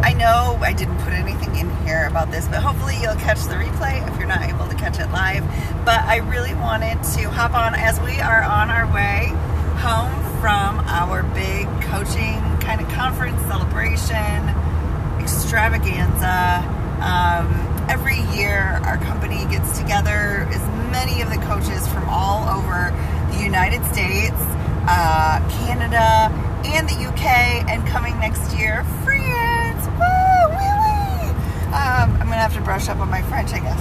I know I didn't put anything in here about this, but hopefully you'll catch the replay if you're not able to catch it live. But I really wanted to hop on as we are on our way home from our big coaching kind of conference celebration extravaganza. Every year our company gets together as many of the coaches from all over the United States, Canada, and the UK, and coming next year, France. Woo, wee, wee. I'm gonna have to brush up on my French, I guess.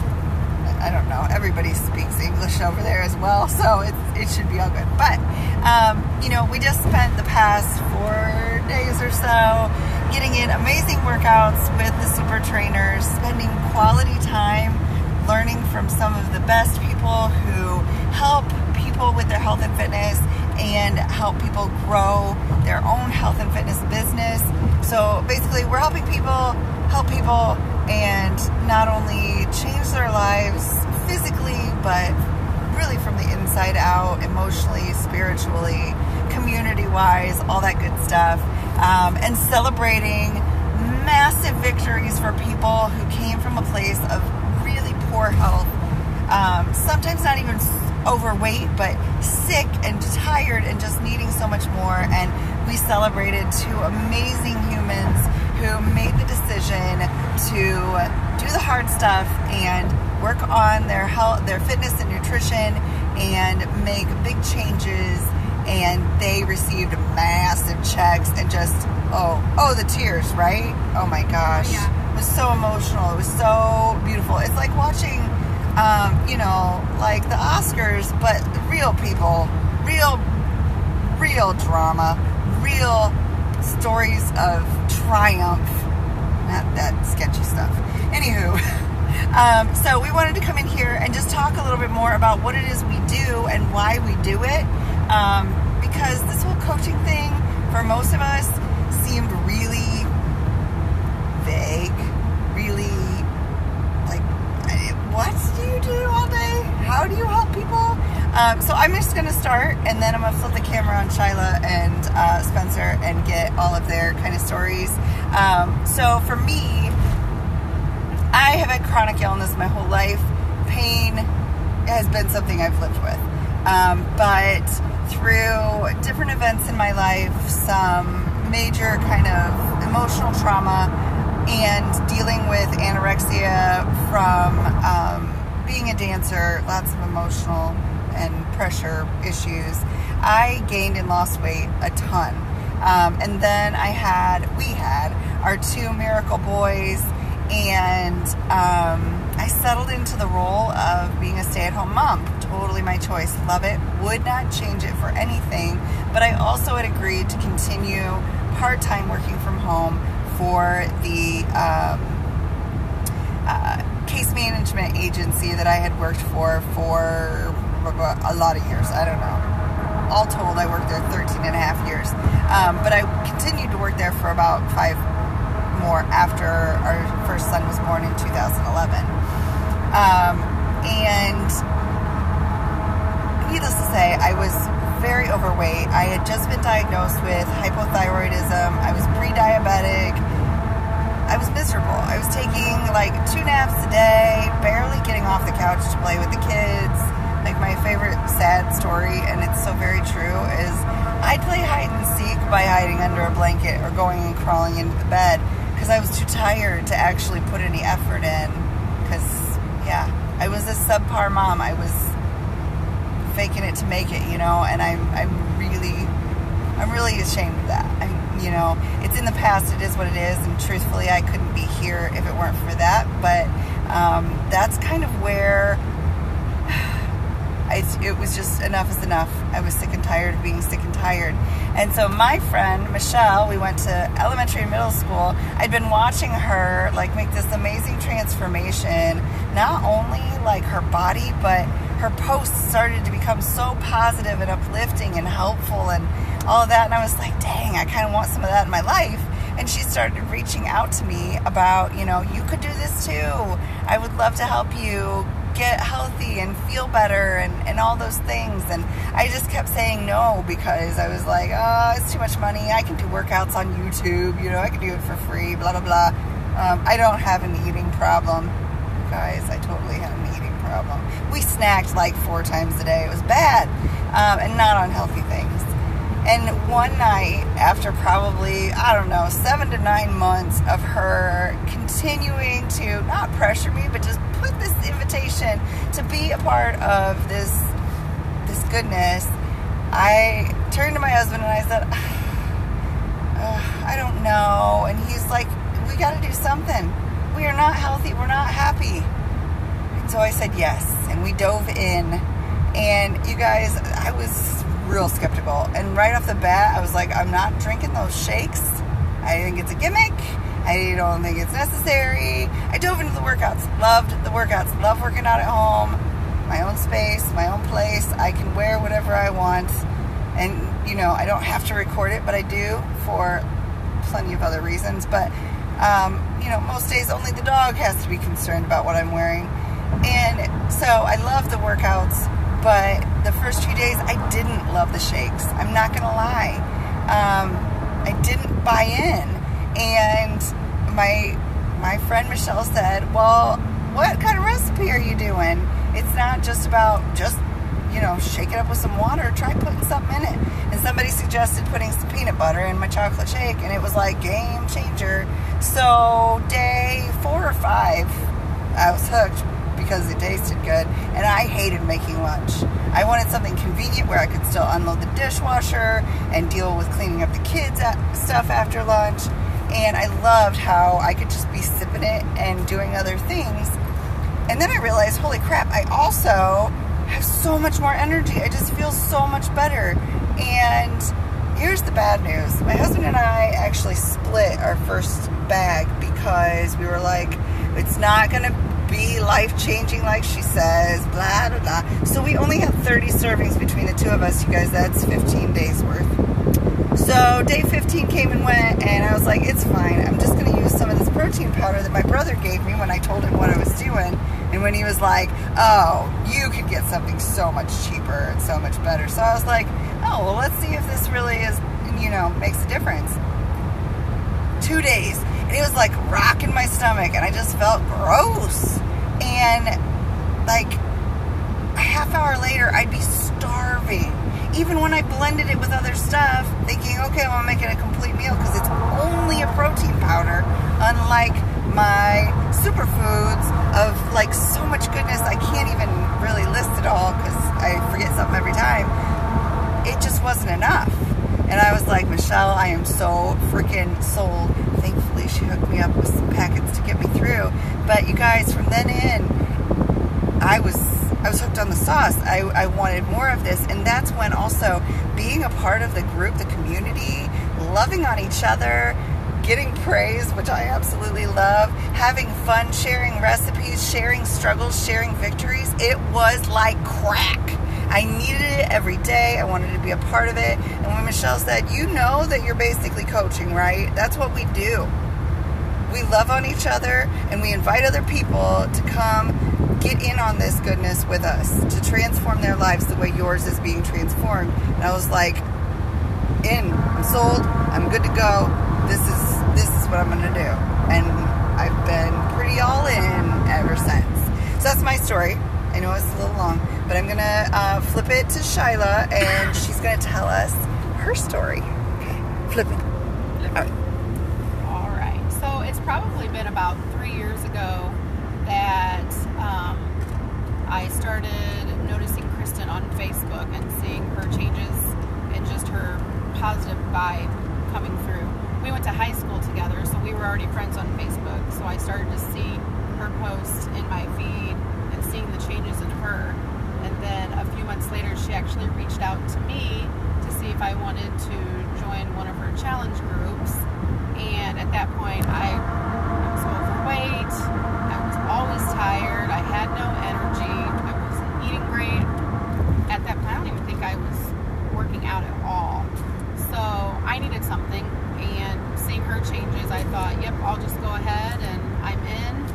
I don't know. Everybody speaks English over there as well, so it should be all good. But we just spent the past 4 days or so getting in amazing workouts with the super trainers, spending quality time learning from some of the best people who help people with their health and fitness and help people grow their own health and fitness business. So basically we're helping people help people and not only change their lives physically, but really from the inside out, emotionally, spiritually, community-wise, all that good stuff. And celebrating massive victories for people who came from a place of really poor health, sometimes not even overweight, but sick and tired and just needing so much more. And we celebrated two amazing humans who made the decision to do the hard stuff and work on their health, their fitness and nutrition, and make big changes. And they received massive checks and just, the tears, right? Oh my gosh. Yeah. It was so emotional. It was so beautiful. It's like watching, like the Oscars, but real people, real drama, real stories of triumph, not that sketchy stuff. Anywho, so we wanted to come in here and just talk a little bit more about what it is we do and why we do it, because this whole coaching thing, for most of us, seemed really vague, really like, what do you do all day? How do you help people? So I'm just going to start, and then I'm going to flip the camera on Shyla and Spencer and get all of their kind of stories. So for me, I have had chronic illness my whole life. Pain has been something I've lived with. But through different events in my life, some major kind of emotional trauma, and dealing with anorexia from being a dancer, lots of emotional and pressure issues, I gained and lost weight a ton. And then we had our two miracle boys, and I settled into the role of being a stay-at-home mom. Totally my choice. Love it. Would not change it for anything. But I also had agreed to continue part-time working from home for the case management agency that I had worked for a lot of years. I don't know. All told, I worked there 13 and a half years. But I continued to work there for about 5 more after our first son was born in 2011. And needless to say, I was very overweight. I had just been diagnosed with hypothyroidism. I was pre-diabetic. I was miserable. I was taking like 2 naps a day, barely getting off the couch to play with the kids. Like, my favorite sad story, and it's so very true, is I'd play hide and seek by hiding under a blanket or going and crawling into the bed because I was too tired to actually put any effort in. Because, I was a subpar mom. I was faking it to make it, and I'm really ashamed of that. It's in the past, it is what it is, and truthfully, I couldn't be here if it weren't for that. But that's kind of where it was just enough is enough. I was sick and tired of being sick and tired. And so my friend, Michelle, we went to elementary and middle school. I'd been watching her make this amazing transformation, not only like her body, but her posts started to become so positive and uplifting and helpful and all of that. And I was like, dang, I kind of want some of that in my life. And she started reaching out to me about, you could do this too. I would love to help you get healthy and feel better and all those things. And I just kept saying no because I was like, oh, it's too much money. I can do workouts on YouTube. You know, I can do it for free, blah, blah, blah. I don't have an eating problem. Guys, I totally had an eating problem. We snacked like 4 times a day. It was bad, and not on healthy things. And one night, after probably, I don't know, 7 to 9 months of her continuing to not pressure me, but just put this invitation to be a part of this goodness, I turned to my husband and I said, I don't know. And he's like, we got to do something. We are not healthy. We're not happy. And so I said yes. And we dove in. And you guys, I was real skeptical. And right off the bat, I was like, I'm not drinking those shakes. I think it's a gimmick. I don't think it's necessary. I dove into the workouts. Loved the workouts. Love working out at home. My own space, my own place. I can wear whatever I want. And, you know, I don't have to record it, but I do for plenty of other reasons. But, you know, most days only the dog has to be concerned about what I'm wearing. And so I love the workouts, but the first few days I didn't love the shakes. I'm not going to lie. I didn't buy in. And my friend Michelle said, well, what kind of recipe are you doing? It's not just about you know, shake it up with some water. Try putting something in it. And somebody suggested putting some peanut butter in my chocolate shake, and it was like game changer. So day 4 or 5, I was hooked because it tasted good, and I hated making lunch. I wanted something convenient where I could still unload the dishwasher and deal with cleaning up the kids' stuff after lunch. And I loved how I could just be sipping it and doing other things. And then I realized, holy crap, I also have so much more energy. I just feel so much better. And here's the bad news. My husband and I actually split our first bag because we were like, it's not going to be life-changing like she says, blah, blah, blah. So we only had 30 servings between the two of us, you guys. That's 15 days worth. So day 15 came and went, and I was like, it's fine. I'm just going to use some of this protein powder that my brother gave me when I told him what I was doing. And when he was like, oh, you could get something so much cheaper and so much better. So I was like, oh, well, let's see if this really is, you know, makes a difference. 2 days, and it was like rocking my stomach, and I just felt gross. And like a half hour later, I'd be starving. Even when I blended it with other stuff, thinking, okay, well, I'm making a complete meal because it's only a protein powder, unlike my superfoods of like so much goodness I can't even really list it all because I forget something every time. It just wasn't enough. And I was like, Michelle, I am so freaking sold. Thankfully, she hooked me up with some packets to get me through. But you guys, from then in, I was hooked on the sauce. I wanted more of this. And that's when also being a part of the group, the community, loving on each other, getting praise, which I absolutely love, having fun, sharing recipes, sharing struggles, sharing victories. It was like crack. I needed it every day. I wanted to be a part of it. And when Michelle said, you know that you're basically coaching, right? That's what we do. We love on each other, and we invite other people to come get in on this goodness with us, to transform their lives the way yours is being transformed. And I was like, I'm sold. I'm good to go. This is what I'm going to do. And I've been pretty all in ever since. So that's my story. I know it's a little long, but I'm going to flip it to Shyla, and she's going to tell us her story. Okay, flip it. All right. So it's probably been about 3 years ago that I started noticing Kristen on Facebook and seeing her changes and just her positive vibe coming through. We went to high school together, so we were already friends on Facebook. So I started to see her posts in my feed and seeing the changes in her. And then a few months later, she actually reached out to me to see if I wanted to join one of her challenge groups. And at that point, I was overweight. I was always tired. I had no energy. I wasn't eating great. At that point, I don't even think I was working out at all. So I needed something. And seeing her changes, I thought, yep, I'll just go ahead and I'm in.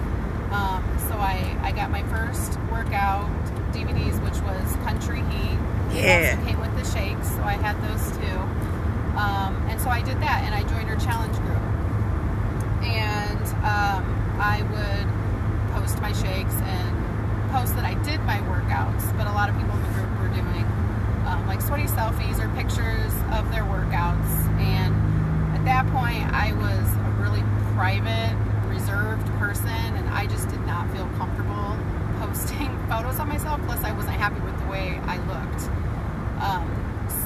So I got my first workout DVDs, which was Country Heat. Yeah. It also came with the shakes, so I had those too. And so I did that, and I joined her challenge group. And I would post my shakes and post that I did my workouts, but a lot of people in the group were doing like sweaty selfies or pictures of their workouts. And at that point, I was a really private, reserved person, and I just did not feel comfortable posting photos of myself. Plus, I wasn't happy with the way I looked.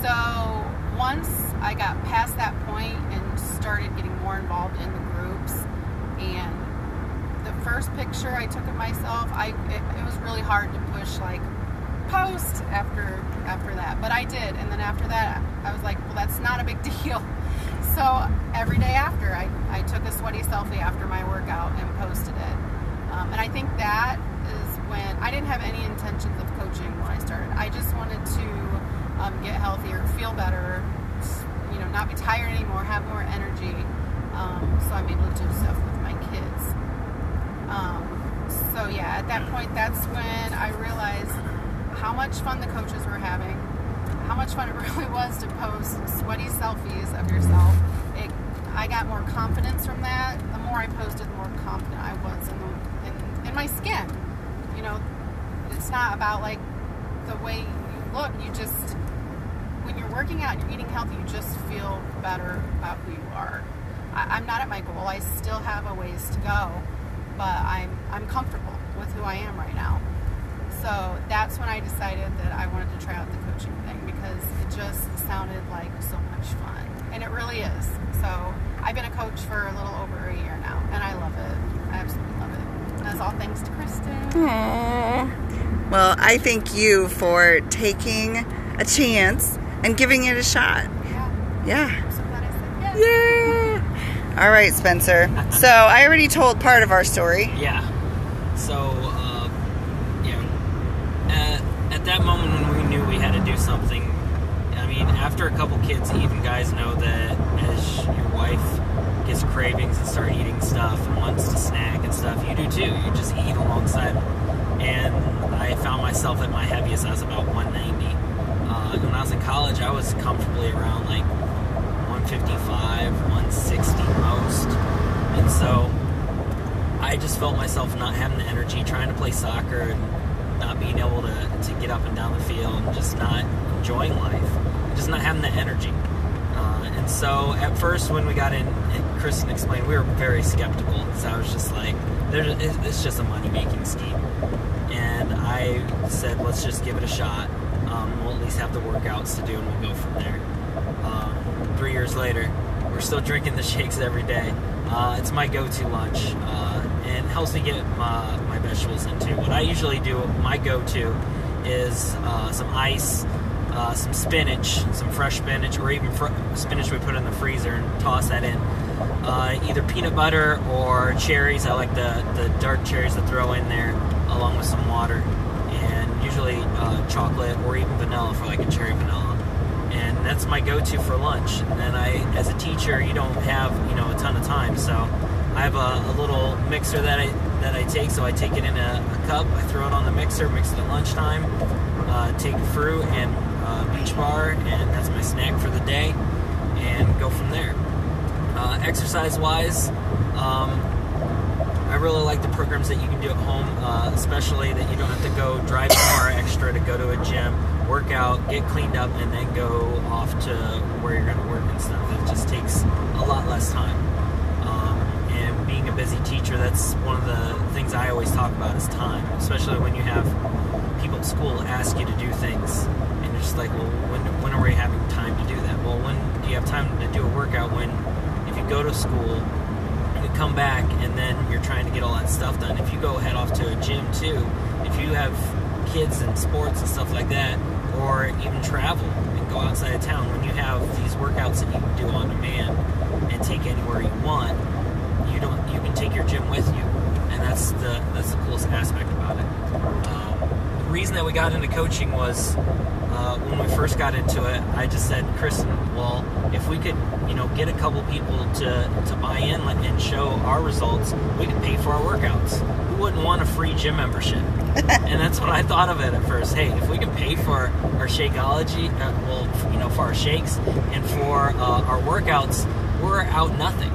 So once I got past that point and started getting more involved in the groups, and the first picture I took of myself, it was really hard to push like post after that, but I did. And then after that, I was like, well, that's not a big deal. So every day after, I took a sweaty selfie after my workout and posted it. And I think that is when I didn't have any intentions of coaching when I started. I just wanted to get healthier, feel better, not be tired anymore, have more energy. So I'm able to do stuff with my kids. So yeah, at that point, that's when I realized how much fun the coaches were having, how much fun it really was to post sweaty selfies of yourself. I got more confidence from that. The more I posted, the more confident I was in my skin. It's not about like the way you look. You just, when you're working out and you're eating healthy, you just feel better about who you are. I'm not at my goal. I still have a ways to go, but I'm comfortable with who I am right now. So that's when I decided that I wanted to try out the coaching thing, because it just sounded like so much fun. And it really is. So I've been a coach for a little over a year now, and I love it. I absolutely love it. And that's all thanks to Kristen. Aww. Well, I thank you for taking a chance and giving it a shot. Yeah. I'm so glad I said yes. Yeah. All right, Spencer. So I already told part of our story. Yeah. So, at that moment when we knew we had to do something, I mean, after a couple kids, even guys know that as your wife gets cravings and start eating stuff and wants to snack and stuff, you do too. You just eat alongside them. And I found myself at my heaviest, I was about 190. When I was in college, I was comfortably around like 155, 160 most. And so I just felt myself not having the energy, trying to play soccer and not being able to get up and down the field, and just not enjoying life, just not having the energy. And so at first when we got in, and Kristen explained, we were very skeptical, because I was just like, it's just a money-making scheme. And I said, let's just give it a shot. We'll at least have the workouts to do, and we'll go from there. 3 years later, we're still drinking the shakes every day. It's my go-to lunch, and it helps me get my vegetables in too. What I usually do, my go-to, is some ice, some spinach, some fresh spinach, or even spinach we put in the freezer and toss that in. Either peanut butter or cherries. I like the dark cherries to throw in there, along with some water, and usually chocolate or even vanilla for like a cherry vanilla. And that's my go-to for lunch. And then as a teacher, you don't have a ton of time, so I have a little mixer that I take. So I take it in a cup, I throw it on the mixer, mix it at lunchtime, take fruit and Beach Bar, and that's my snack for the day, and go from there. Exercise-wise, I really like the programs that you can do at home, especially that you don't have to go drive somewhere extra to go to a gym, work out, get cleaned up, and then go off to where you're going to work and stuff. It just takes a lot less time. And being a busy teacher, that's one of the things I always talk about is time, especially when you have people at school ask you to do things, and you're just like, well, when are we having time to do that? Well, when do you have time to do a workout? When, if you go to school, you come back, and then you're trying to get all that stuff done. If you go head off to a gym too, if you have kids and sports and stuff like that, or even travel and go outside of town, when you have these workouts that you can do on demand and take anywhere you want, you can take your gym with you, and that's the coolest aspect about it. The reason that we got into coaching was when we first got into it, I just said, Kristen, well, if we could, get a couple people to buy in and show our results, we could pay for our workouts. Who wouldn't want a free gym membership? And that's what I thought of it at first. Hey, if we can pay for our Shakeology, for our shakes and for our workouts, we're out nothing.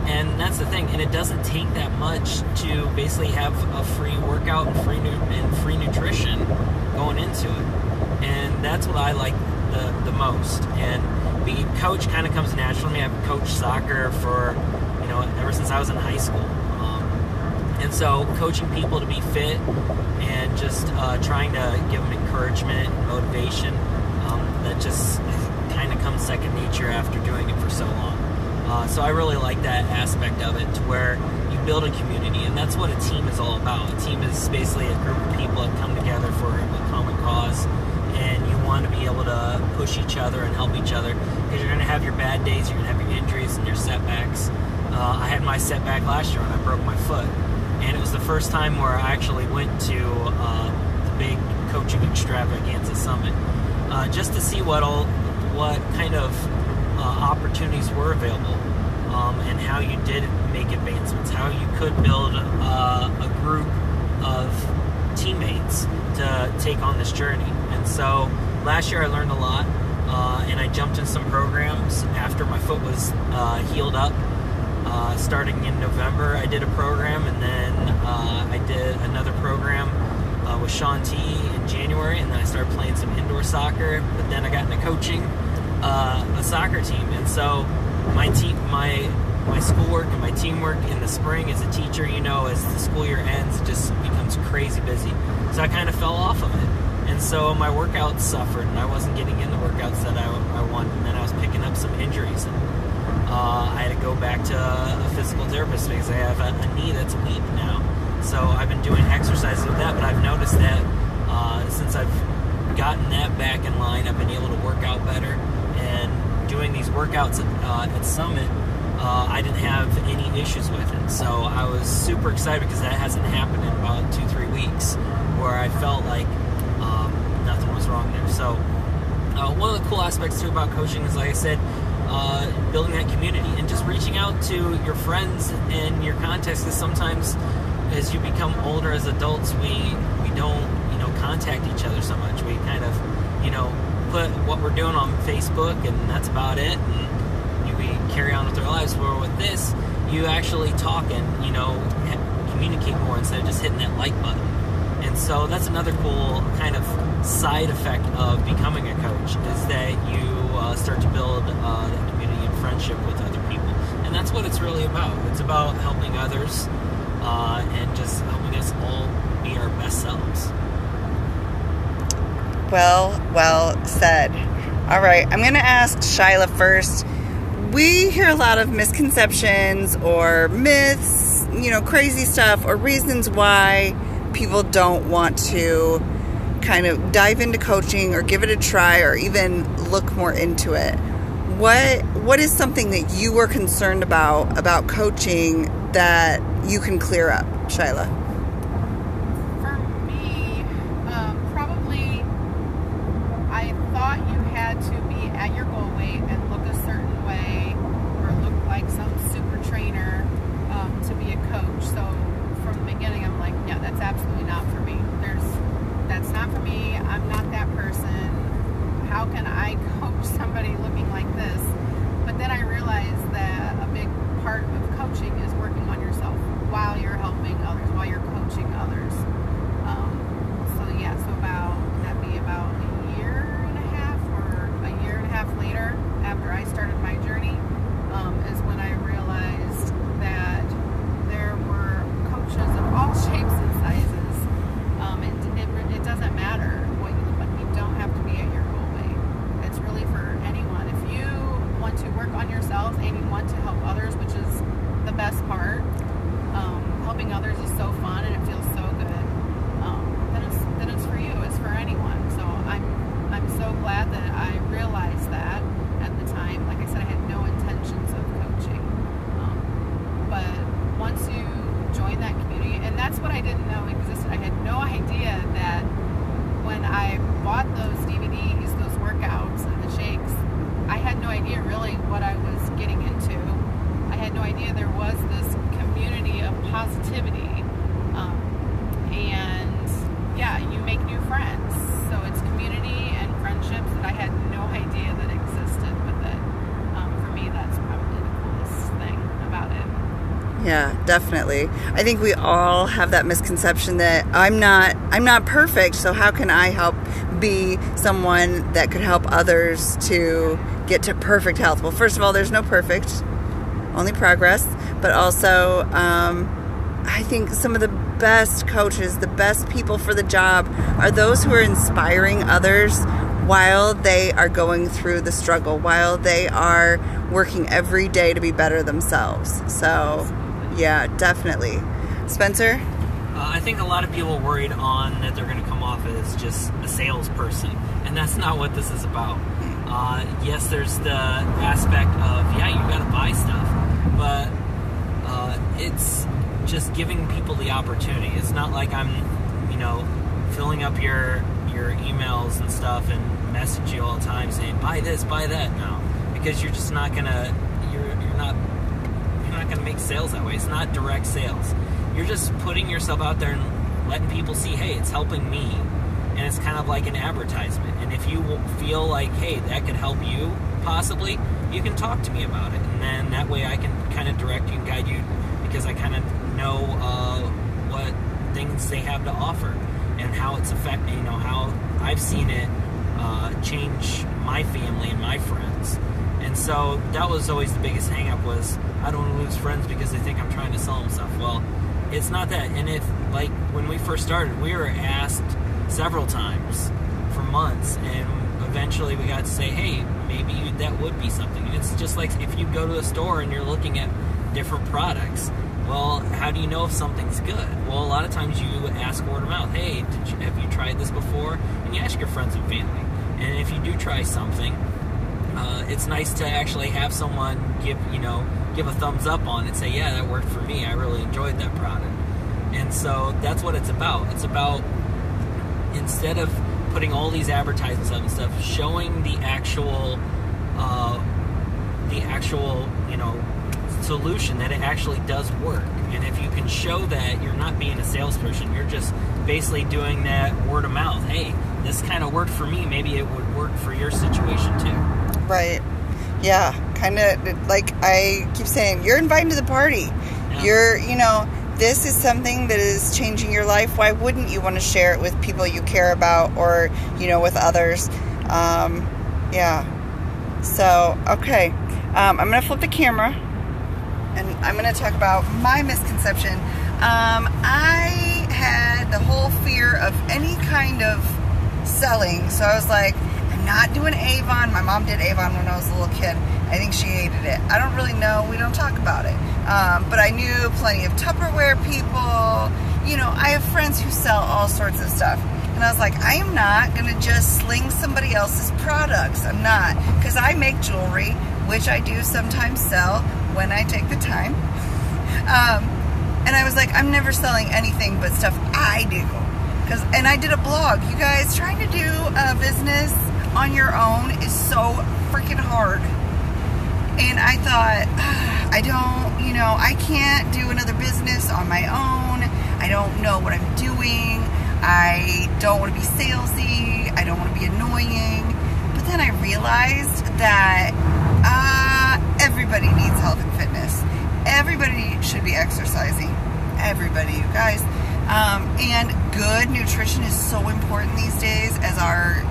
And that's the thing. And it doesn't take that much to basically have a free workout and free nutrition going into it. And that's what I like the most. And being a coach kind of comes natural to me. I've coached soccer for, ever since I was in high school. And so coaching people to be fit and just trying to give them encouragement, motivation, that just kind of comes second nature after doing it for so long. So I really like that aspect of it, to where you build a community, and that's what a team is all about. A team is basically a group of people that come together for a common cause, and you want to be able to push each other and help each other, because you're going to have your bad days, you're going to have your injuries and your setbacks. I had my setback last year when I broke my foot, and it was the first time where I actually went to the big coaching extravaganza summit, just to see what kind of opportunities were available, and how you did make advancements, how you could build a group of teammates to take on this journey. And so last year I learned a lot, and I jumped in some programs after my foot was healed up. Starting in November, I did a program, and then I did another program with Sean T in January, and then I started playing some indoor soccer. But then I got into coaching a soccer team, and so my schoolwork and my teamwork in the spring as a teacher, as the school year ends, it just becomes crazy busy. So I kind of fell off of it, and so my workouts suffered, and I wasn't getting in the workouts that I wanted, and then I was picking up some injuries, and I had to go back to a physical therapist because I have a knee that's weak now. So I've been doing exercises with that, but I've noticed that since I've gotten that back in line, I've been able to work out better. And doing these workouts at Summit, I didn't have any issues with it. So I was super excited because that hasn't happened in about 2-3 weeks, where I felt like nothing was wrong there. So one of the cool aspects too about coaching is, like I said, building that community and just reaching out to your friends and your contacts, because sometimes as you become older as adults, we don't contact each other so much. We kind of put what we're doing on Facebook, and that's about it, and we carry on with our lives. Where with this, you actually talk and communicate more instead of just hitting that like button. And so that's another cool kind of side effect of becoming a coach, is that you start to build that community and friendship with other people. And that's what it's really about. It's about helping others and just helping us all be our best selves. Well said. All right, I'm going to ask Shyla first. We hear a lot of misconceptions or myths, crazy stuff, or reasons why people don't want to kind of dive into coaching or give it a try or even look more into it. What is something that you were concerned about coaching that you can clear up, Shyla? For me, probably I thought you had to be at your goal weight and look a certain way or look like some super trainer to be a coach. So from the beginning, I'm like, yeah, that's absolutely not for me. That's not for me. I'm not that person. How can I coach somebody looking like this? But then I realized that a big part of coaching is working on yourself while you're helping others, while you're coaching others. That'd be about a year and a half later, after I started my journey, is when I realized that there were coaches of all shapes and sizes. It doesn't matter what you look like. You don't have to be at your goal weight. It's really for anyone. If you want to work on yourself and you want to help others, which is the best part, helping others is so fun and it feels so good, then it's for you. It's for anyone. So I'm so glad that I realized that at the time. Like I said, I had no intentions of coaching. But once you join that community, and that's what I didn't know existed. I had no idea that when I bought those DVDs Yeah, definitely. I think we all have that misconception that I'm not perfect, so how can I help be someone that could help others to get to perfect health? Well, first of all, there's no perfect, only progress. But also, I think some of the best coaches, the best people for the job are those who are inspiring others while they are going through the struggle, while they are working every day to be better themselves. So, yeah, definitely. Spencer? I think a lot of people are worried on that they're going to come off as just a salesperson, and that's not what this is about. Yes, there's the aspect of, yeah, you got to buy stuff, but it's just giving people the opportunity. It's not like I'm, filling up your emails and stuff and message you all the time saying buy this, buy that. No, because you're just not gonna you're not gonna make sales that way. It's not direct sales. You're just putting yourself out there and letting people see, hey, it's helping me, and it's kind of like an advertisement. And if you feel like, hey, that could help you possibly, you can talk to me about it, and then that way I can kind of direct you and guide you, because I kind of know what things they have to offer and how it's affecting, how I've seen it change my family and my friends. And so that was always the biggest hang-up, was I don't want to lose friends because they think I'm trying to sell them stuff. Well, it's not that. And if, like, when we first started, we were asked several times for months, and eventually we got to say, hey, maybe that would be something. And it's just like if you go to a store and you're looking at different products, well, how do you know if something's good? Well, a lot of times you ask word of mouth. Hey, have you tried this before? And you ask your friends and family. And if you do try something, it's nice to actually have someone give a thumbs up on it and say, yeah, that worked for me. I really enjoyed that product. And so that's what it's about. It's about, instead of putting all these advertisements up and stuff, showing the actual solution, that it actually does work. And if you can show that you're not being a salesperson, you're just basically doing that word of mouth. Hey, this kind of worked for me. Maybe it would work for your situation too. Right. Yeah. Kind of like I keep saying, you're invited to the party. Yeah. This is something that is changing your life. Why wouldn't you want to share it with people you care about, or, with others? Yeah. So, okay. I'm going to flip the camera, and I'm going to talk about my misconception. I had the whole fear of any kind of selling. So I was like, I'm not doing Avon. My mom did Avon when I was a little kid. I think she hated it. I don't really know. We don't talk about it. But I knew plenty of Tupperware people. I have friends who sell all sorts of stuff. And I was like, I am not going to just sling somebody else's products. I'm not. Because I make jewelry, which I do sometimes sell when I take the time. And I was like, I'm never selling anything but stuff I do. And I did a blog. You guys, trying to do a business on your own is so freaking hard. And I thought, I can't do another business on my own. I don't know what I'm doing. I don't want to be salesy. I don't want to be annoying. But then I realized that everybody needs health and fitness. Everybody should be exercising. Everybody, you guys. And good nutrition is so important these days, as our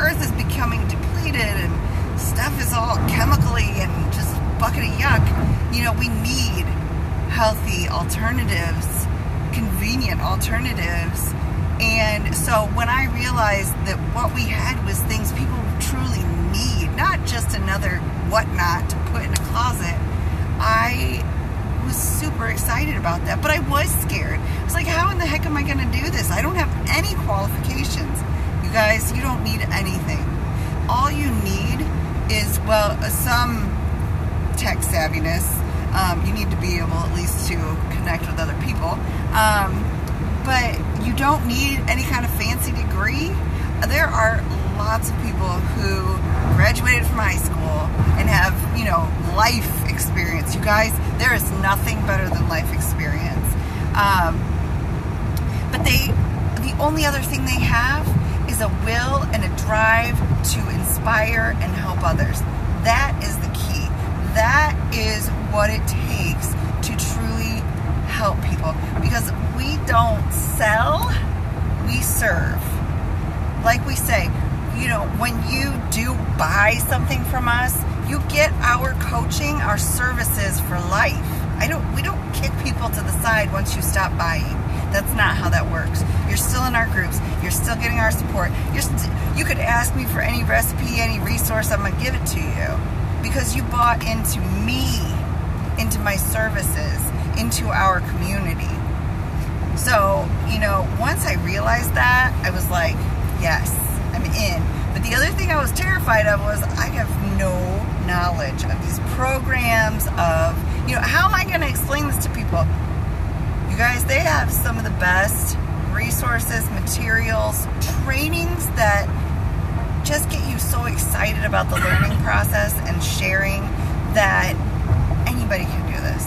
earth is becoming depleted and stuff is all chemically and just bucket of yuck. We need healthy alternatives, convenient alternatives. And so when I realized that what we had was things people truly need, not just another whatnot to put in a closet, I was super excited about that. But I was scared. I was like, how in the heck am I going to do this? I don't have any qualifications. You guys, you don't need anything. All you need is, some tech savviness. You need to be able at least to connect with other people. But you don't need any kind of fancy degree. There are lots of people who graduated from high school and have, life experience. You guys, there is nothing better than life experience. But the only other thing they have is a will and a drive to inspire and help others. That is the key. That is what it takes to truly because we don't sell, we serve. Like we say, you know, when you do buy something from us, you get our coaching, our services for life. We don't kick people to the side once you stop buying. That's not how that works. You're still in our groups. You're still getting our support. You could ask me for any recipe, any resource, I'm going to give it to you. Because you bought into me, into my services, into our community. So, you know, once I realized that, I was like, yes, I'm in. But the other thing I was terrified of was I have no knowledge of these programs, of, you know, how am I going to explain this to people? You guys, they have some of the best resources, materials, trainings that just get you so excited about the learning process and sharing that anybody can do this.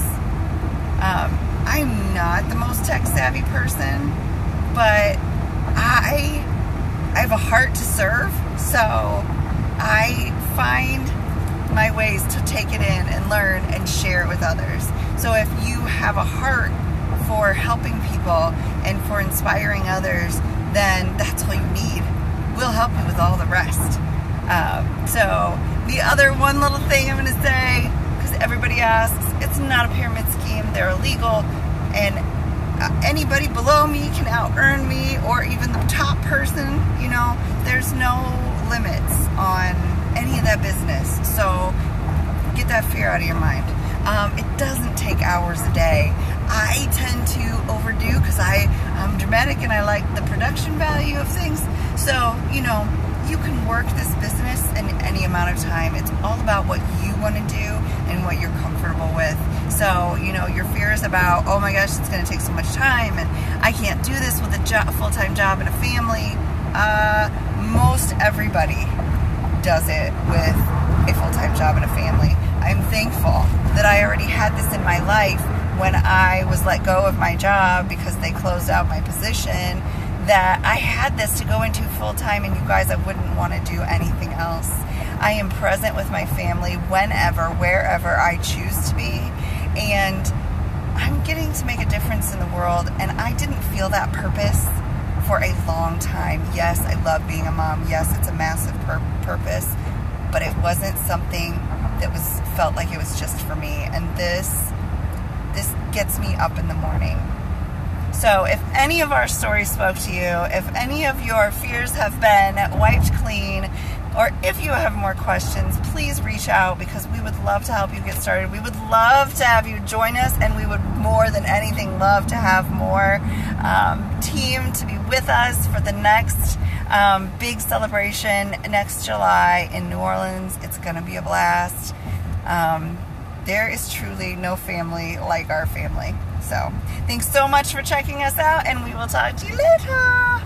I'm not the most tech savvy person, but I have a heart to serve, so I find my ways to take it in and learn and share it with others. So if you have a heart for helping people and for inspiring others, then that's all you need. We'll help you with all the rest. So the other one little thing I'm going to say, because everybody asks, it's not a pyramid scheme. They're illegal, and anybody below me can out-earn me, or even the top person. You know, there's no limits on any of that business. So get that fear out of your mind. It doesn't take hours a day. I tend to overdo because I'm dramatic and I like the production value of things. So, you know, you can work this business in any amount of time. It's all about what you want to do and what you're comfortable with. So, you know, your fears about, oh my gosh, it's going to take so much time and I can't do this with a full-time job and a family. Most everybody does it with a full-time job and a family. I'm thankful that I already had this in my life when I was let go of my job because they closed out my position, that I had this to go into full-time, and you guys, I wouldn't want to do anything else. I am present with my family whenever, wherever I choose to be, and I'm getting to make a difference in the world, and I didn't feel that purpose for a long time. Yes, I love being a mom. Yes, it's a massive purpose, but it wasn't something that felt like it was just for me, and this gets me up in the morning. So if any of our stories spoke to you, if any of your fears have been wiped clean, or if you have more questions, please reach out, because we would love to help you get started. We would love to have you join us, and we would more than anything love to have more team to be with us for the next big celebration next July in New Orleans. It's going to be a blast. There is truly no family like our family. So thanks so much for checking us out, and we will talk to you later.